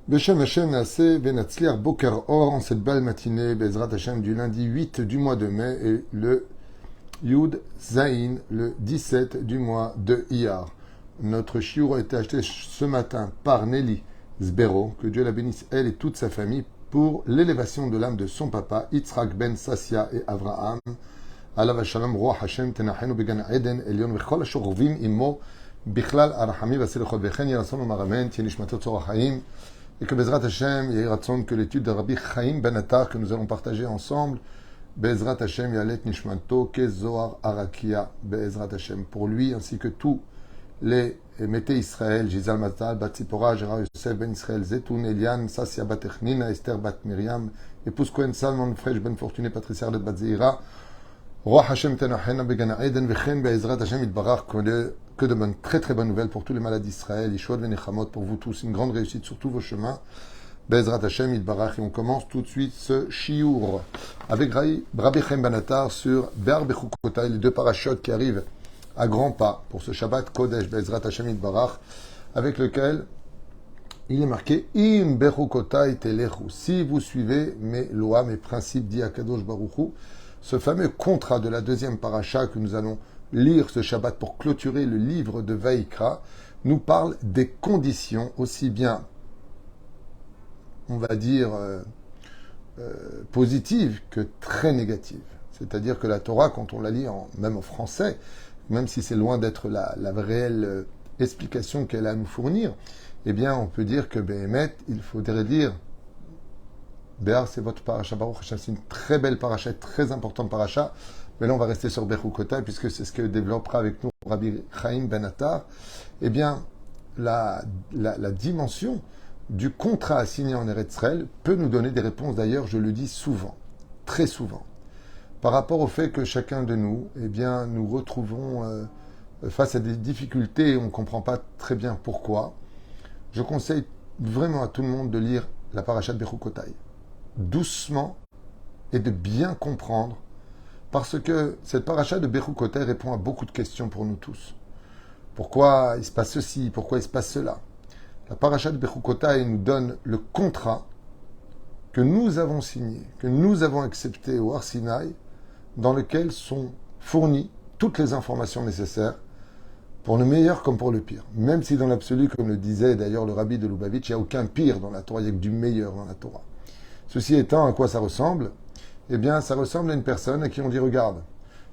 Beshem Hashem Naaseh Benatzliar Boker Or en cette belle matinée, Bezrat Hashem du lundi 8 du mois de mai et le Yud Zain, le 17 du mois de Iyar. Notre chiour a été acheté ce matin par Nelly Zbero, que Dieu la bénisse elle et toute sa famille, pour l'élévation de l'âme de son papa, Yitzhak ben Sassia et Avraham. Alav Shalom, Roi Hashem, Tenachenu Began Eden, Elion, Vechol Ashorvim, Immo, Bichlal Arahami, Vasilechot Vechen, Yerason, Maramen, Tienishmatot Sorachaim. Et que Bezrat Hashem, il y a ratson que l'étude de Rabbi Chaim Ben Attar que nous allons partager ensemble, Bezrat Hashem Yalet Nishmanto Kezoar Arakia Bezrat Hashem, pour lui ainsi que tous les Mété Israël, Gisal Matal, Batzipora, Gérard Yosef Ben Israël, Zetoun, Eliane, Sassia Batechnina, Esther Bat Miriam, épouse Cohen Salmon, Fresh Ben Fortuné, Patricia Arlet Batzeira, Roi Hashem Tenachena Begana Eden, Vechen Bezrat Hashem Itbarach, que de bonnes, très très bonnes nouvelles pour tous les malades d'Israël, Yeshua Venechamot, pour vous tous, une grande réussite sur tous vos chemins. Bezrat Hashem Itbarach, et on commence tout de suite ce shiur avec Rabbi Chaim Ben Attar sur Be'ar Bechukotai, les deux parachutes qui arrivent à grands pas pour ce Shabbat Kodesh Bezrat Hashem Itbarach, avec lequel il est marqué Im Bechukotai Telechu, si vous suivez mes lois, mes principes, dit Akadosh Baruch Hu, ce fameux contrat de la deuxième paracha que nous allons lire ce Shabbat pour clôturer le livre de Vaïkra, nous parle des conditions aussi bien, on va dire, positives que très négatives. C'est-à-dire que la Torah, quand on la lit même en français, même si c'est loin d'être la réelle explication qu'elle a à nous fournir, eh bien, on peut dire que Behemet, il faudrait dire Béar, c'est votre paracha Baruch Hashem, c'est une très belle paracha, très importante paracha. Mais là, on va rester sur Bechukotai, puisque c'est ce que développera avec nous Rabbi Chaim Ben Attar. Eh bien, la dimension du contrat signé en Eretz Israël peut nous donner des réponses, d'ailleurs, je le dis souvent, très souvent, par rapport au fait que chacun de nous, eh bien, nous retrouvons face à des difficultés et on ne comprend pas très bien pourquoi. Je conseille vraiment à tout le monde de lire la paracha de Bechukotai, doucement, et de bien comprendre, parce que cette paracha de Bechukotai répond à beaucoup de questions pour nous tous. Pourquoi il se passe ceci? Pourquoi il se passe cela? La paracha de Bechukotai nous donne le contrat que nous avons signé, que nous avons accepté au Har Sinaï, dans lequel sont fournies toutes les informations nécessaires pour le meilleur comme pour le pire. Même si dans l'absolu, comme le disait d'ailleurs le rabbi de Lubavitch, il n'y a aucun pire dans la Torah, il n'y a que du meilleur dans la Torah. Ceci étant, à quoi ça ressemble? Eh bien, ça ressemble à une personne à qui on dit, regarde,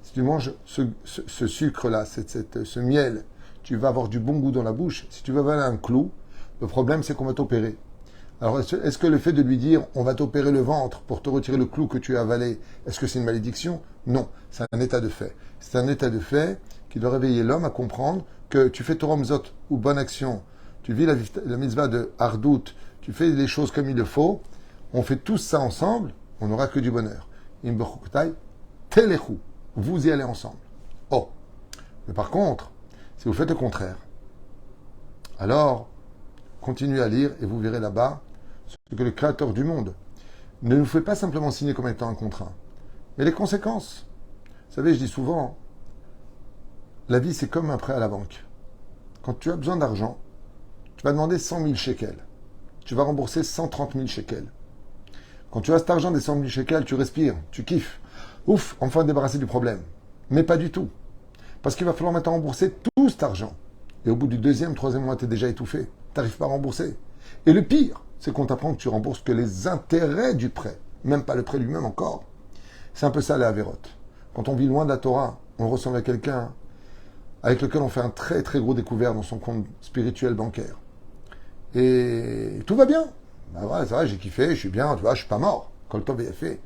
si tu manges ce sucre-là, ce miel, tu vas avoir du bon goût dans la bouche. Si tu vas avaler un clou, le problème, c'est qu'on va t'opérer. Alors, est-ce que le fait de lui dire, on va t'opérer le ventre pour te retirer le clou que tu as avalé, est-ce que c'est une malédiction? Non, c'est un état de fait. C'est un état de fait qui doit réveiller l'homme à comprendre que tu fais Torah Mzot ou bonne action, tu vis la mitzvah de Hardout, tu fais les choses comme il le faut, on fait tout ça ensemble, on n'aura que du bonheur. Imbechukotai, telechu, vous y allez ensemble. Oh, mais par contre, si vous faites le contraire, alors continuez à lire et vous verrez là-bas ce que le Créateur du monde ne nous fait pas simplement signer comme étant un contrat, mais les conséquences. Vous savez, je dis souvent, la vie c'est comme un prêt à la banque. Quand tu as besoin d'argent, tu vas demander 100 000 shekels. Tu vas rembourser 130 000 shekels. Quand tu as cet argent des 100 000 shekels, tu respires, tu kiffes. Ouf, enfin débarrassé du problème. Mais pas du tout. Parce qu'il va falloir maintenant rembourser tout cet argent. Et au bout du deuxième, troisième mois, tu es déjà étouffé. Tu n'arrives pas à rembourser. Et le pire, c'est qu'on t'apprend que tu rembourses que les intérêts du prêt. Même pas le prêt lui-même encore. C'est un peu ça, les avérotes. Quand on vit loin de la Torah, on ressemble à quelqu'un avec lequel on fait un très très gros découvert dans son compte spirituel bancaire. Et tout va bien. Ben voilà, c'est vrai, j'ai kiffé, je suis bien, tu vois, je suis pas mort. Kol tov est fait.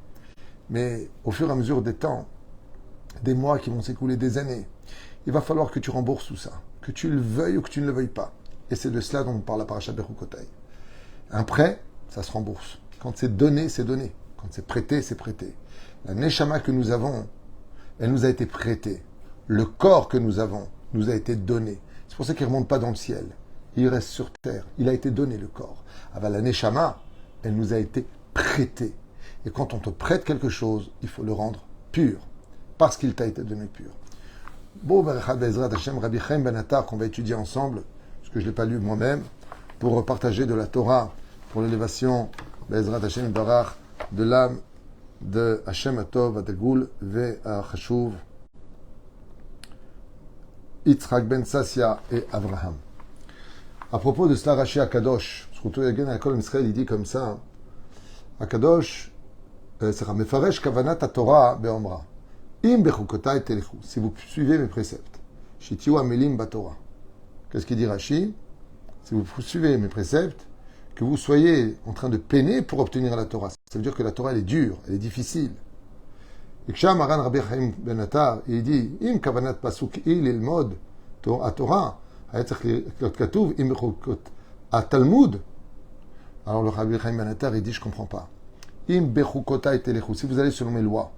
Mais au fur et à mesure des temps, des mois qui vont s'écouler, des années, il va falloir que tu rembourses tout ça. Que tu le veuilles ou que tu ne le veuilles pas. Et c'est de cela dont on parle la paracha Bechukotai. Un prêt, ça se rembourse. Quand c'est donné, c'est donné. Quand c'est prêté, c'est prêté. La neshama que nous avons, elle nous a été prêtée. Le corps que nous avons nous a été donné. C'est pour ça qu'il ne remonte pas dans le ciel. Il reste sur terre. Il a été donné, le corps. Aval la neshama, elle nous a été prêtée. Et quand on te prête quelque chose, il faut le rendre pur. Parce qu'il t'a été donné pur. Bon, Rabbi Chaim Ben Attar, qu'on va étudier ensemble, parce que je ne l'ai pas lu moi-même, pour partager de la Torah pour l'élévation, Bezrat Hashem Barach, de l'âme de Hashem Atov, Adegoul, Ve Chashuv, Yitzhak Ben Sassia et Abraham. À propos de cela, Rashi Akadosh, surtout Yagen Akol Israël, il dit comme ça, Akadosh, c'est Mefaresh Kavanat Torah Beomra. Im Bechukotai Telechu. Si vous suivez mes préceptes, Shitiu Amelim Batorah. Qu'est-ce qu'il dit Rashi? Si vous suivez mes préceptes, que vous soyez en train de peiner pour obtenir la Torah. Ça veut dire que la Torah, elle est dure, elle est difficile. Et Ksham Maran Rabbi Chaim Ben Attar, il dit, Im Kavanat Pasuk Il il Mod à Torah, Katuv Im Bechukot à Talmud. Alors le Rabbi Chaim Ben Attar, il dit, je comprends pas. Im Bechukotai Telechu. Si vous allez selon mes lois,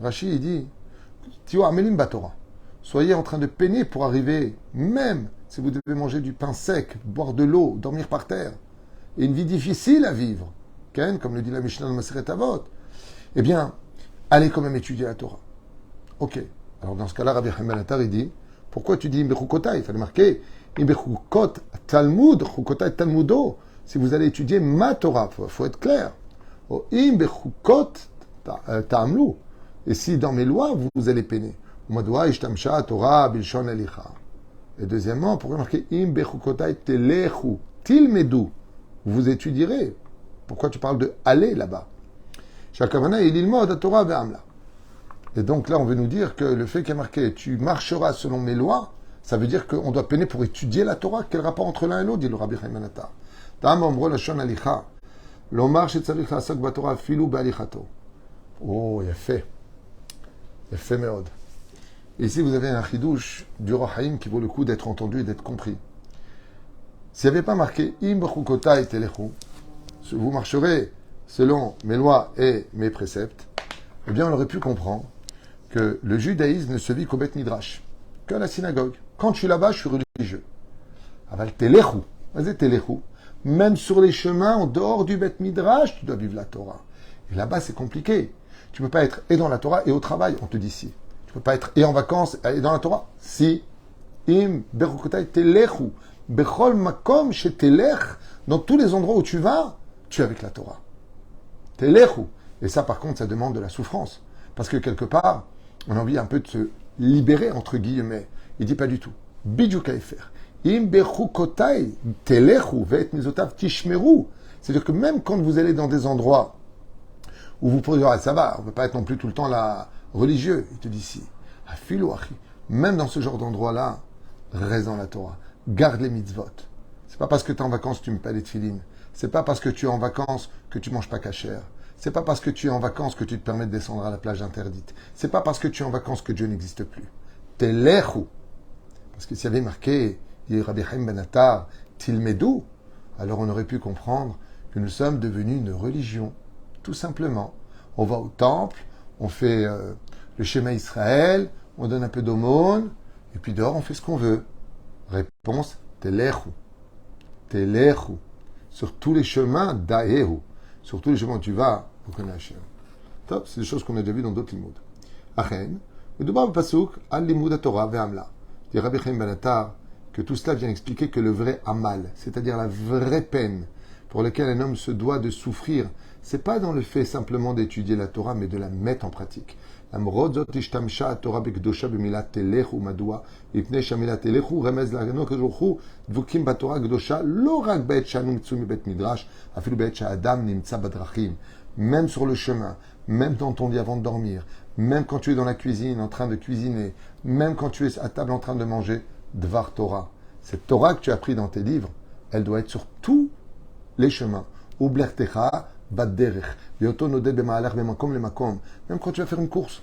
Rashi, il dit, Tio Amelim Batorah. Soyez en train de peiner pour arriver, même si vous devez manger du pain sec, boire de l'eau, dormir par terre, et une vie difficile à vivre, comme le dit la Mishnah dans Maseret Avot, eh bien, allez quand même étudier la Torah. Ok. Alors dans ce cas-là, Rabbi Chaim Ben Attar, il dit, pourquoi tu dis Imbechukota? Il fallait marquer Imbechukot Talmud, Chukota Talmudo. Si vous allez étudier ma Torah, faut être clair. Imbechukot Ta'amlu. Et si dans mes lois, vous allez peiner. Torah Bilshon Elicha. Et deuxièmement, pourquoi marquer Im Bechukotai Telechu Tilmedu? Vous étudierez. Pourquoi tu parles de aller là-bas? Shakavana il ilmod Torah ve'amla. Et donc là, on veut nous dire que le fait qu'il y a marqué tu marcheras selon mes lois, ça veut dire qu'on doit peiner pour étudier la Torah. Quel rapport entre l'un et l'autre, dit le Rabbi Chaim Ben Attar. Ta'am omro lashon alicha. L'omar shetzarich la'asok b'Torah filu be'alichato. Oh, il a fait. Il a fait méod. Et ici, vous avez un chidouche du Rohaim qui vaut le coup d'être entendu et d'être compris. S'il n'y avait pas marqué Im Bechukotai Telechu, vous marcherez selon mes lois et mes préceptes, eh bien, on aurait pu comprendre que le judaïsme ne se vit qu'au Beth Midrash, qu'à la synagogue. Quand je suis là-bas, je suis religieux. Aval Telechu, vas-y Telechu, même sur les chemins en dehors du Beth Midrash, tu dois vivre la Torah. Et là-bas, c'est compliqué. Tu ne peux pas être et dans la Torah et au travail, on te dit si. Tu ne peux pas être et en vacances et dans la Torah. Si. Im Bechukotai Telechu. Bechol makom chez Telech. Dans tous les endroits où tu vas, tu es avec la Torah. Telechu. Et ça, par contre, ça demande de la souffrance. Parce que quelque part, on a envie un peu de se libérer, entre guillemets. Il dit pas du tout. Bidou kaifer. Im Bechukotai Telechu. Ve'et mizotav tishmeru. C'est-à-dire que même quand vous allez dans des endroits où vous pourriez dire, ah, ça va, on ne peut pas être non plus tout le temps là religieux. Il te dit si. Même dans ce genre d'endroit-là, reste dans la Torah. Garde les mitzvot. C'est pas parce que tu es en vacances que tu mets pas les tefilines. C'est pas parce que tu es en vacances que tu manges pas kasher. C'est pas parce que tu es en vacances que tu te permets de descendre à la plage interdite. C'est pas parce que tu es en vacances que Dieu n'existe plus. Telechu. Parce que s'il y avait marqué Rabbi Chaim Ben Attar, Tilmedu, alors on aurait pu comprendre que nous sommes devenus une religion. Tout simplement. On va au temple, on fait le schéma Israël, on donne un peu d'aumône, et puis dehors on fait ce qu'on veut. Réponse, Telechu. Telechu. Sur tous les chemins, Daehu. Sur tous les chemins où tu vas, vous connaissez Hachem. Top, c'est des choses qu'on a déjà vues dans d'autres limoud. Achen, le Dubar Pasuk, al limud Torah ve'amla. Dit Rabbi Chaim Ben Attar que tout cela vient expliquer que le vrai amal, c'est-à-dire la vraie peine pour laquelle un homme se doit de souffrir, c'est pas dans le fait simplement d'étudier la Torah, mais de la mettre en pratique. למרות זאת השתמשה התורה בקדושה במילה תלכו, מדוע? מפני שהמילה תלכו רמז לנו הקדוש ברוך הוא דבוקים בתורה הקדושה לא רק בעת שאנו מצויים מבית מדרש, אפילו בעת שהאדם נמצא בדרכים, même sur le chemin, même dans ton lit avant de dormir, même quand tu es dans la cuisine en train de cuisiner, même quand tu es à table en train de manger, Dvar Torah. Cette Torah que tu as appris dans tes livres, elle doit être sur tous les chemins. Ublertecha Badderech. Même quand tu vas faire une course,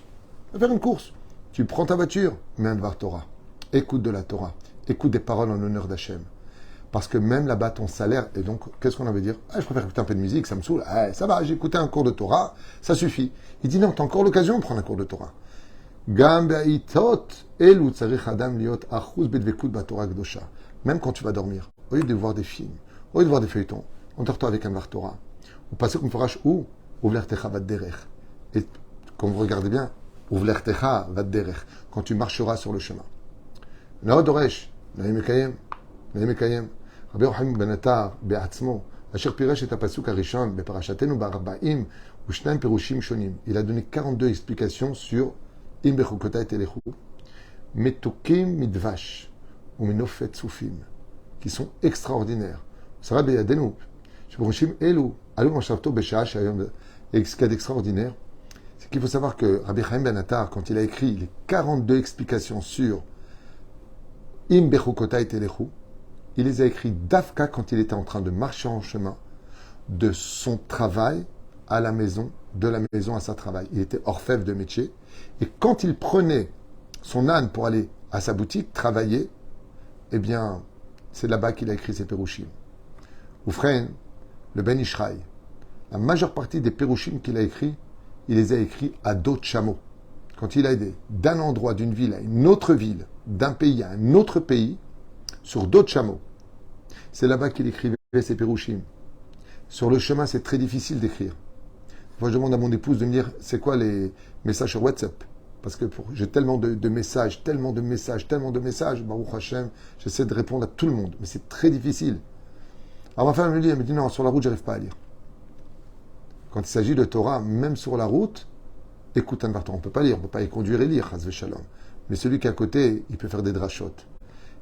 tu prends ta voiture, mets un Dvar Torah. Écoute de la Torah. Écoute des paroles en honneur d'Hachem. Parce que même là-bas, ton salaire, et donc, qu'est-ce qu'on avait dire? Ah, je préfère écouter un peu de musique, ça me saoule. Ah, ça va, j'ai écouté un cours de Torah, ça suffit. Il dit non, tu as encore l'occasion de prendre un cours de Torah. Même quand tu vas dormir, au lieu de voir des films, au lieu de voir des feuilletons, on te retrouve avec un Dvar Torah. Ou passer comme farash ou Uvlertecha Vadderech. Et quand vous regardez bien, Uvlertecha Vadderech, quand tu marcheras sur le chemin. Naodoresh, Naïm Ekayem, Rabbi Chaim Ben Attar, Be'atzmo, Asher Piresh et Apasuk Arishon, Beparashatenu Barba'im, Ushnaim Perushim Shonim. Il a donné 42 explications sur Im Bechukota et Telechu, Metukim Midvash, ou Minofet Soufim, qui sont extraordinaires. Sarah Beyadenu, Shepurushim Elu, Alou Manshavto Besha'a Shayom. Et ce qu'il y a d'extraordinaire, c'est qu'il faut savoir que Rabbi Chaim Ben Attar, quand il a écrit les 42 explications sur Im Bechukota et Telechu, il les a écrits d'Afka quand il était en train de marcher en chemin de son travail à la maison, de la maison à sa travail. Il était orfèvre de métier. Et quand il prenait son âne pour aller à sa boutique travailler, eh bien, c'est là-bas qu'il a écrit ses Pérouchim. Oufren, le Ben Ishraï, la majeure partie des Pérouchim qu'il a écrits, il les a écrits à d'autres chameaux. Quand il a aidé d'un endroit, d'une ville à une autre ville, d'un pays à un autre pays, sur d'autres chameaux. C'est là-bas qu'il écrivait ses Pérouchim. Sur le chemin, c'est très difficile d'écrire. Moi, je demande à mon épouse de me dire, c'est quoi les messages sur WhatsApp? Parce que j'ai tellement de messages, Baruch Hashem, j'essaie de répondre à tout le monde, mais c'est très difficile. Alors ma femme me dit, non, sur la route, j'arrive pas à lire. Quand il s'agit de Torah, même sur la route, écoute un partant, on ne peut pas lire, on ne peut pas y conduire et lire, Chazve Shalom. Mais celui qui est à côté, il peut faire des drachot.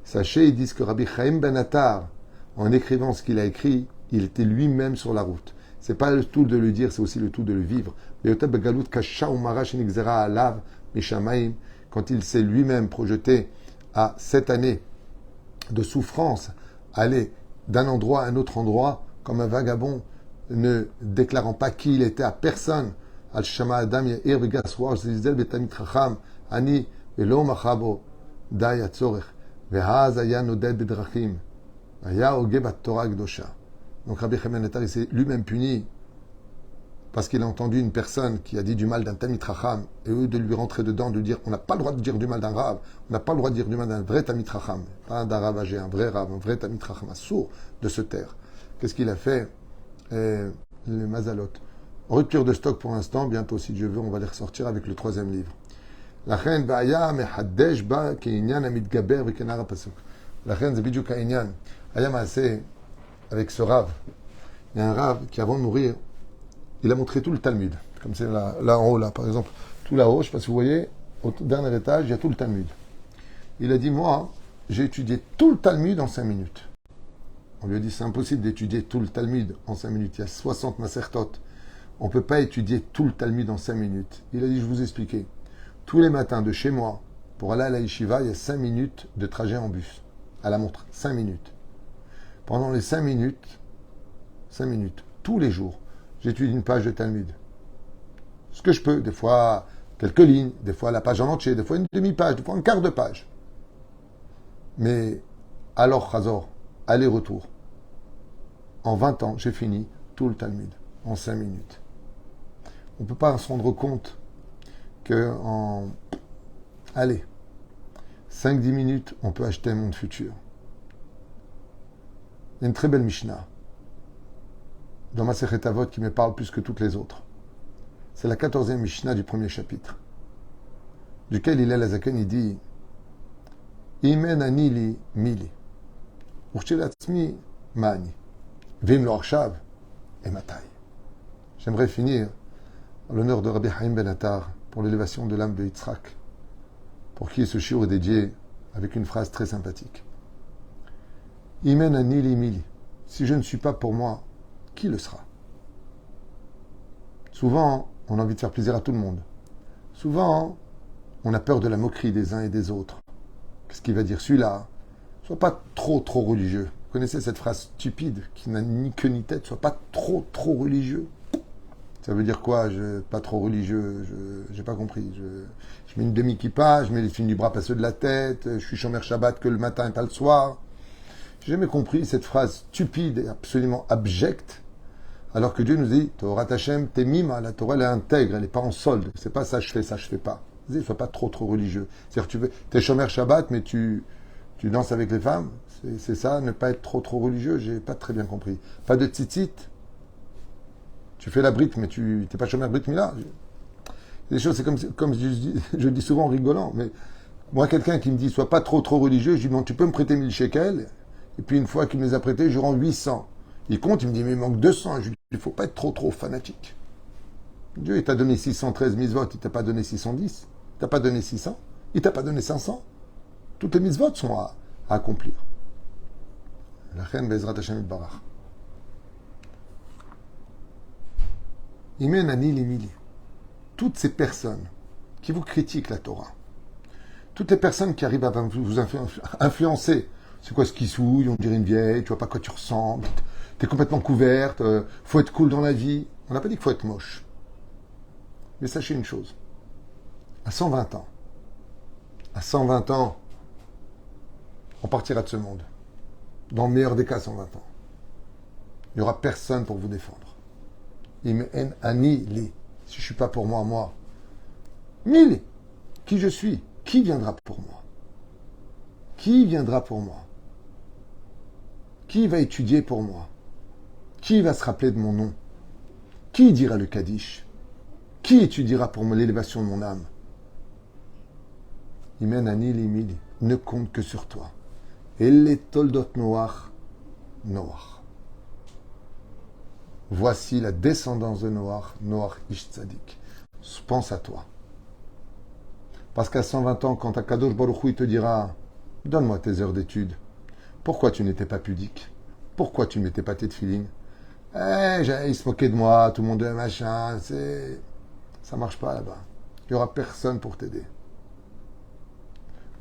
Sachez, ils disent que Rabbi Chaim Ben Attar, en écrivant ce qu'il a écrit, il était lui-même sur la route. C'est pas le tout de le dire, c'est aussi le tout de le vivre. Quand il s'est lui-même projeté à 7 années de souffrance, aller d'un endroit à un autre endroit, comme un vagabond, ne déclarant pas qui il était à personne. Al-Shama Adam Yair Vegaswar Zizel Betamit Chacham Ani Velo Machabo Dai Atzorech Vehaz Aya Noded Bedrachim Aya Oge Bat Torah Gdosha. Donc Rabbi Chaim Ben Attar, il s'est lui-même puni parce qu'il a entendu une personne qui a dit du mal d'un Tamit Chacham, et eux de lui rentrer dedans, de lui dire on n'a pas le droit de dire du mal d'un Rav, on n'a pas le droit de dire du mal d'un vrai Tamit Chacham, pas d'un Rav âgé, un vrai Rav, un vrai Tamit Chacham, sourd de se taire. Qu'est-ce qu'il a fait? Le Mazalot. Rupture de stock pour l'instant, bientôt si Dieu veut, on va les ressortir avec le 3e livre. La reine Ba'aya Mehaddesh Ba Ke'inyan Amidgaber Ve'kenar HaPasuk. La reine c'est Bidjuk Ha'inyan. Aya Maaseh, avec ce Rav. Il y a un Rav qui, avant de mourir, il a montré tout le Talmud. Comme c'est là en haut, là, par exemple. Tout là-haut, je ne sais pas si vous voyez, au dernier étage, il y a tout le Talmud. Il a dit, moi, j'ai étudié tout le Talmud en 5 minutes. On lui a dit, c'est impossible d'étudier tout le Talmud en 5 minutes. Il y a 60 Masertot. On ne peut pas étudier tout le Talmud en 5 minutes. Il a dit, je vous expliquer. Tous les matins de chez moi, pour aller à la yeshiva, il y a 5 minutes de trajet en bus. À la montre, 5 minutes. Pendant les 5 minutes, tous les jours, j'étudie une page de Talmud. Ce que je peux, des fois quelques lignes, des fois la page en entier, des fois une demi-page, des fois un quart de page. Mais alors, Chazor, aller-retour. En 20 ans, j'ai fini tout le Talmud, en 5 minutes. On ne peut pas se rendre compte qu'en 5-10 minutes, on peut acheter un monde futur. Il y a une très belle Mishnah dans Masechet Avot qui me parle plus que toutes les autres. C'est la 14e Mishnah du premier chapitre, duquel Hillel Hazaken il dit Imen anili mili urshelatzmi mani vim lo arshav et matai. J'aimerais finir en l'honneur de Rabbi Chaim Ben Attar pour l'élévation de l'âme de Yitzhak, pour qui ce shiur est dédié avec une phrase très sympathique. Imen anili mili. Si je ne suis pas pour moi, qui le sera? Souvent, on a envie de faire plaisir à tout le monde. Souvent, on a peur de la moquerie des uns et des autres. Qu'est-ce qu'il va dire celui-là? Sois pas trop religieux. Vous connaissez cette phrase stupide qui n'a ni queue ni tête? Sois pas trop religieux. Ça veut dire quoi? Pas trop religieux, j'ai pas compris. Je mets une demi-kippa, je mets les signes du bras passeux de la tête, je suis Shomer Shabbat que le matin et pas le soir. J'ai jamais compris cette phrase stupide et absolument abjecte, alors que Dieu nous dit Torah Tachem Temima, la Torah elle est intègre, elle n'est pas en solde. C'est pas ça je fais pas. Ne sois pas trop religieux. C'est-à-dire tu es Shomer Shabbat, mais tu danses avec les femmes. C'est ça, ne pas être trop religieux. J'ai pas très bien compris. Pas de tzitzit. Tu fais la brite, mais tu n'es pas Shomer Brit Mila. Des choses, c'est comme je dis souvent en rigolant, mais moi, quelqu'un qui me dit sois pas trop religieux, je lui dis non, tu peux me prêter 1000 shekels. Et puis une fois qu'il me les a prêtés, je rends 800. Il compte, il me dit, mais il manque 200. Je lui dis, il ne faut pas être trop fanatique. Dieu, il t'a donné 613 mitzvot, il t'a pas donné 610, il t'a pas donné 600, il t'a pas donné 500. Toutes les mitzvot sont à accomplir. La reine Bezrat Hashem Barach. Imen Anil Emili. Toutes ces personnes qui vous critiquent la Torah, toutes les personnes qui arrivent à vous influencer, c'est quoi ce qui souille, on dirait une vieille, tu vois pas à quoi tu ressembles, t'es complètement couverte, faut être cool dans la vie. On n'a pas dit qu'il faut être moche. Mais sachez une chose, à 120 ans, on partira de ce monde. Dans le meilleur des cas, 120 ans. Il n'y aura personne pour vous défendre. Imen Ani Li. Si je ne suis pas pour moi. Mille. Qui je suis? Qui viendra pour moi? Qui viendra pour moi? Qui va étudier pour moi? Qui va se rappeler de mon nom? Qui dira le Kaddish? Qui étudiera pour l'élévation de mon âme? Imen Ani Li Mili. Ne compte que sur toi. Et les toldot Noach. Voici la descendance de Noach Ish Tzadik. Pense à toi. Parce qu'à 120 ans, quand Akadosh Baruch Hu, il te dira « Donne-moi tes heures d'études. Pourquoi tu n'étais pas pudique? Pourquoi tu ne mettais pas tes tefilines? Il se moquait de moi, tout le monde machin. Ça marche pas là-bas. Il n'y aura personne pour t'aider.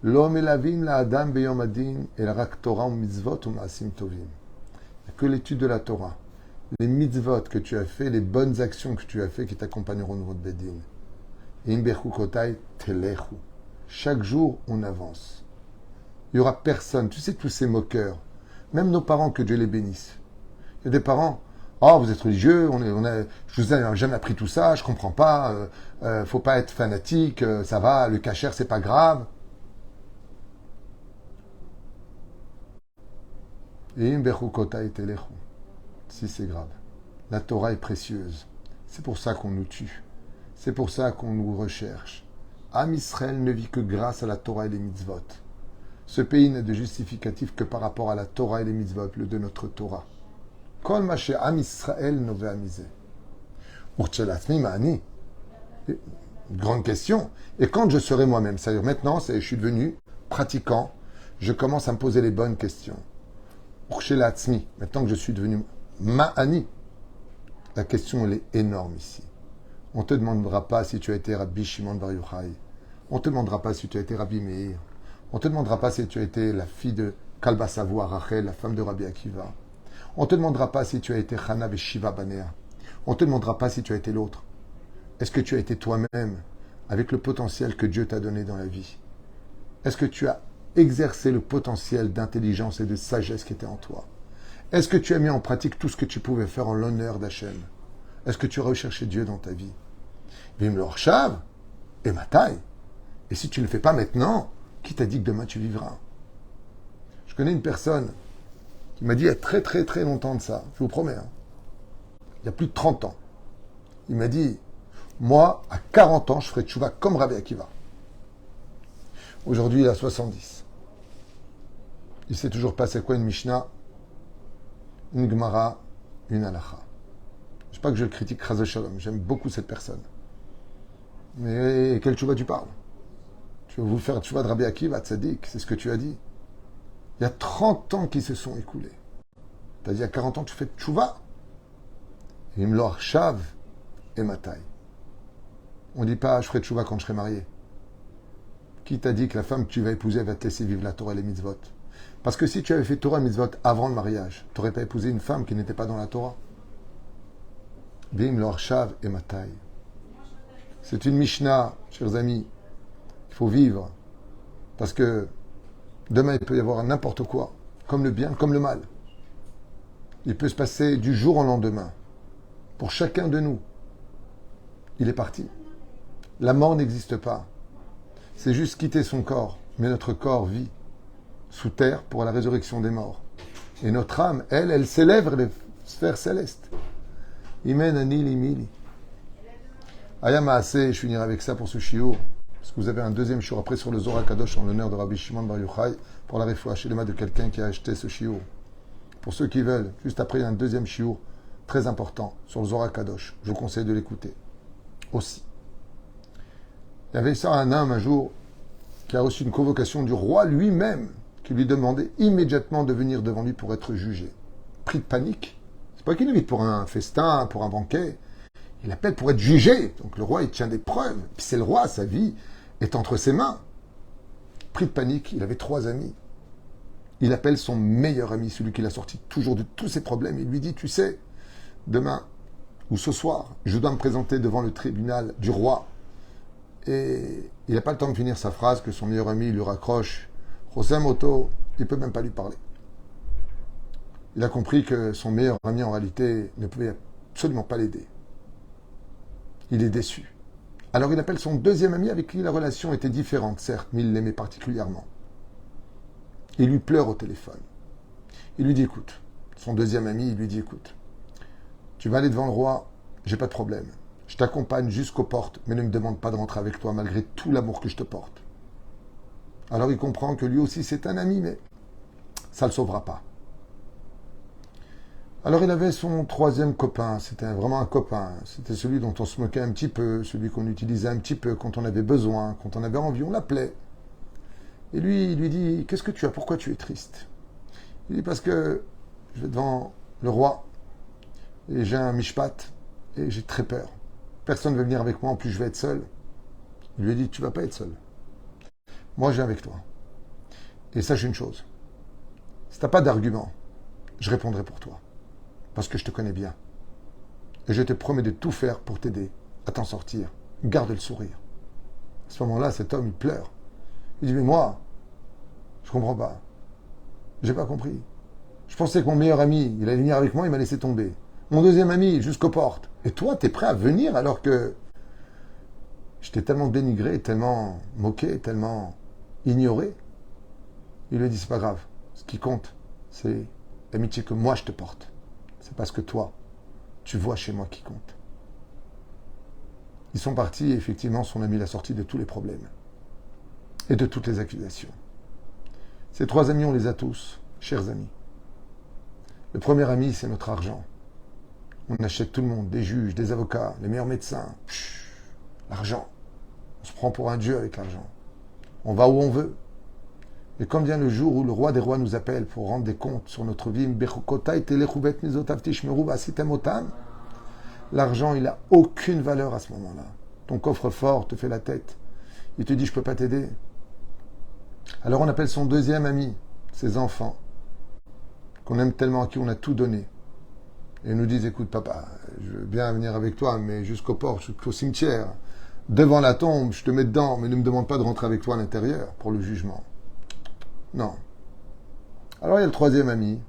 L'homme elavim la adam beyom adin el rak Torah mitzvot ou maasim tovim. Il n'y a que l'étude de la Torah. Les mitzvot que tu as fait, les bonnes actions que tu as fait qui t'accompagneront au niveau de Bedin. Chaque jour, on avance. Il n'y aura personne. Tu sais, tous ces moqueurs, même nos parents, que Dieu les bénisse. Il y a des parents, oh, vous êtes religieux, je vous ai jamais appris tout ça, je comprends pas, faut pas être fanatique, ça va, le kasher, c'est pas grave. Si c'est grave. La Torah est précieuse. C'est pour ça qu'on nous tue. C'est pour ça qu'on nous recherche. Am Israël ne vit que grâce à la Torah et les mitzvot. Ce pays n'est de justificatif que par rapport à la Torah et les mitzvot, le de notre Torah. Kol maché Am Israël nove amizé. Urchelatmi ma'ani. Grande question. Et quand je serai moi-même, c'est-à-dire maintenant, je suis devenu pratiquant, je commence à me poser les bonnes questions. Urchelatmi, maintenant que je suis devenu ma'ani, la question elle est énorme ici. On ne te demandera pas si tu as été Rabbi Shimon Bar Yochai. On ne te demandera pas si tu as été Rabbi Meir. On ne te demandera pas si tu as été la fille de Kalba Savoua Rachel, la femme de Rabbi Akiva. On ne te demandera pas si tu as été Chana Shiva Banea. On ne te demandera pas si tu as été l'autre. Est-ce que tu as été toi-même avec le potentiel que Dieu t'a donné dans la vie? Est-ce que tu as exercé le potentiel d'intelligence et de sagesse qui était en toi? Est-ce que tu as mis en pratique tout ce que tu pouvais faire en l'honneur d'Hachem? Est-ce que tu as recherché Dieu dans ta vie? Vim le Harshav et ma taille. Et si tu ne le fais pas maintenant, qui t'a dit que demain tu vivras? Je connais une personne qui m'a dit il y a très très très longtemps de ça, je vous promets, il y a plus de 30 ans. Il m'a dit, moi, à 40 ans, je ferai tchouva comme Rabbi Akiva. Aujourd'hui, il a 70. Il ne sait toujours pas c'est quoi une Mishnah, une Gemara, une Halacha. Je ne sais pas que je le critique, Chaz Shalom, j'aime beaucoup cette personne. Mais quel tchouva tu parles? Tu veux vous faire tchouva de Rabbi Akiva, Tzadik, c'est ce que tu as dit. Il y a 30 ans qui se sont écoulés. Tu as dit à 40 ans, tu fais tchouva. Imlor Shav et Matai. On ne dit pas, je ferai tchouva quand je serai marié. Qui t'a dit que la femme que tu vas épouser va te laisser vivre la Torah et les mitzvot? Parce que si tu avais fait Torah et mitzvot avant le mariage, tu n'aurais pas épousé une femme qui n'était pas dans la Torah. Bim Lor Shav et Matai. C'est une Mishnah, chers amis. Il faut vivre. Parce que demain, il peut y avoir n'importe quoi. Comme le bien, comme le mal. Il peut se passer du jour au lendemain. Pour chacun de nous. Il est parti. La mort n'existe pas. C'est juste quitter son corps. Mais notre corps vit sous terre pour la résurrection des morts. Et notre âme, elle s'élève vers les sphères célestes. Imen anil imili. Ayam Aaseh, je finirai avec ça pour ce shiur. Parce que vous avez un deuxième shiur après sur le Zohar Kadosh en l'honneur de Rabbi Shimon Bar Yochai pour la refoua shelema de quelqu'un qui a acheté ce shiur. Pour ceux qui veulent, juste après, il y a un deuxième shiur très important sur le Zohar Kadosh. Je vous conseille de l'écouter aussi. Il y avait ça un homme un jour qui a reçu une convocation du roi lui-même qui lui demandait immédiatement de venir devant lui pour être jugé. Pris de panique. C'est pas qu'il invite pour un festin, pour un banquet. Il appelle pour être jugé. Donc le roi, il tient des preuves. Puis c'est le roi, sa vie est entre ses mains. Pris de panique, il avait 3 amis. Il appelle son meilleur ami, celui qui l'a sorti toujours de tous ses problèmes. Il lui dit, tu sais, demain ou ce soir, je dois me présenter devant le tribunal du roi. Et il n'a pas le temps de finir sa phrase que son meilleur ami lui raccroche. José Moto, il ne peut même pas lui parler. Il a compris que son meilleur ami, en réalité, ne pouvait absolument pas l'aider. Il est déçu. Alors il appelle son deuxième ami avec qui la relation était différente, certes, mais il l'aimait particulièrement. Il lui pleure au téléphone. Il lui dit, écoute, son deuxième ami, il lui dit, écoute, tu vas aller devant le roi, j'ai pas de problème. Je t'accompagne jusqu'aux portes, mais ne me demande pas de rentrer avec toi malgré tout l'amour que je te porte. Alors il comprend que lui aussi c'est un ami, mais ça ne le sauvera pas. Alors il avait son troisième copain, c'était vraiment un copain, c'était celui dont on se moquait un petit peu, celui qu'on utilisait un petit peu quand on avait besoin, quand on avait envie, on l'appelait. Et lui, il lui dit, qu'est-ce que tu as, pourquoi tu es triste? Il dit, parce que je vais devant le roi, et j'ai un mishpat, et j'ai très peur. Personne ne veut venir avec moi, en plus je vais être seul. Il lui a dit, tu ne vas pas être seul. Moi, je viens avec toi. Et sache une chose, si tu n'as pas d'argument, je répondrai pour toi. Parce que je te connais bien. Et je te promets de tout faire pour t'aider à t'en sortir. Garde le sourire. À ce moment-là, cet homme, il pleure. Il dit, mais moi, je comprends pas. J'ai pas compris. Je pensais que mon meilleur ami, il allait venir avec moi, il m'a laissé tomber. Mon deuxième ami, jusqu'aux portes. Et toi, tu es prêt à venir alors que je t'ai tellement dénigré, tellement moqué, tellement ignoré. Il lui dit, c'est pas grave. Ce qui compte, c'est l'amitié que moi je te porte. C'est parce que toi, tu vois chez moi qui compte. Ils sont partis et effectivement, son ami l'a sorti de tous les problèmes et de toutes les accusations. Ces 3 amis, on les a tous, chers amis. Le premier ami, c'est notre argent. On achète tout le monde, des juges, des avocats, les meilleurs médecins. L'argent. On se prend pour un dieu avec l'argent. On va où on veut. Et quand vient le jour où le roi des rois nous appelle pour rendre des comptes sur notre vie, l'argent, il n'a aucune valeur à ce moment-là. Ton coffre-fort te fait la tête. Il te dit, je ne peux pas t'aider. Alors on appelle son deuxième ami, ses enfants, qu'on aime tellement, à qui on a tout donné. Et ils nous disent, écoute papa, je veux bien venir avec toi, mais jusqu'au port, jusqu'au cimetière, devant la tombe, je te mets dedans, mais ne me demande pas de rentrer avec toi à l'intérieur pour le jugement. Non. Alors il y a le troisième ami,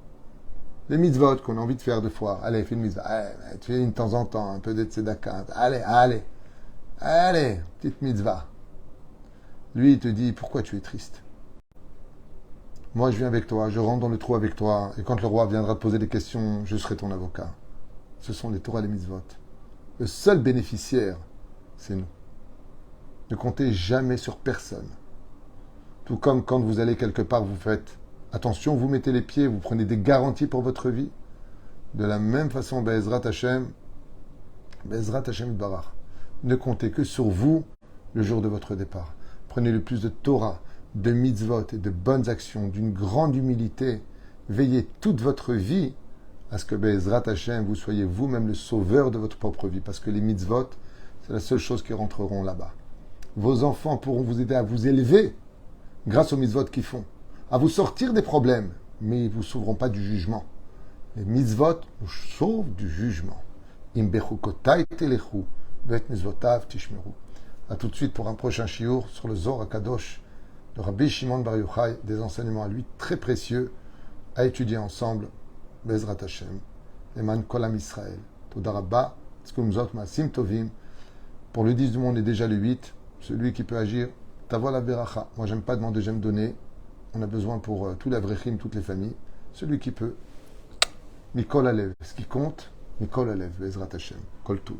les mitzvot qu'on a envie de faire 2 fois. Allez, fais une mitzvah. Allez, tu fais une de temps en temps, un peu de tzedaka. Allez, petite mitzvah. Lui, il te dit, pourquoi tu es triste? Moi, je viens avec toi, je rentre dans le trou avec toi, et quand le roi viendra te poser des questions, je serai ton avocat. Ce sont les Torah et les mitzvot. Le seul bénéficiaire, c'est nous. Ne comptez jamais sur personne. Tout comme quand vous allez quelque part, vous faites attention, vous mettez les pieds, vous prenez des garanties pour votre vie. De la même façon, Be'ezrat Hashem Barach. Ne comptez que sur vous le jour de votre départ. Prenez le plus de Torah, de mitzvot et de bonnes actions, d'une grande humilité. Veillez toute votre vie à ce que Be'ezrat Hashem, vous soyez vous-même le sauveur de votre propre vie. Parce que les mitzvot, c'est la seule chose qui rentreront là-bas. Vos enfants pourront vous aider à vous élever grâce aux mitzvot qu'ils font, à vous sortir des problèmes, mais ils ne vous sauveront pas du jugement. Les mitzvot nous sauvent du jugement. A tout de suite pour un prochain shiur sur le Zohar HaKadosh de Rabbi Shimon Bar Yochai, des enseignements à lui très précieux à étudier ensemble. Bezrat Hashem, Eman Kolam Israël. Toda Rabba, Tzkumzot Maasim Tovim. Pour le 10 du monde et déjà le 8, celui qui peut agir, Tavo la Beracha. Moi, j'aime pas demander, j'aime donner. On a besoin pour tous les Avrechim, toutes les familles. Celui qui peut. Mikol Alev. Ce qui compte, Mikol Alev, Bezrat Hashem. Kol Tuv.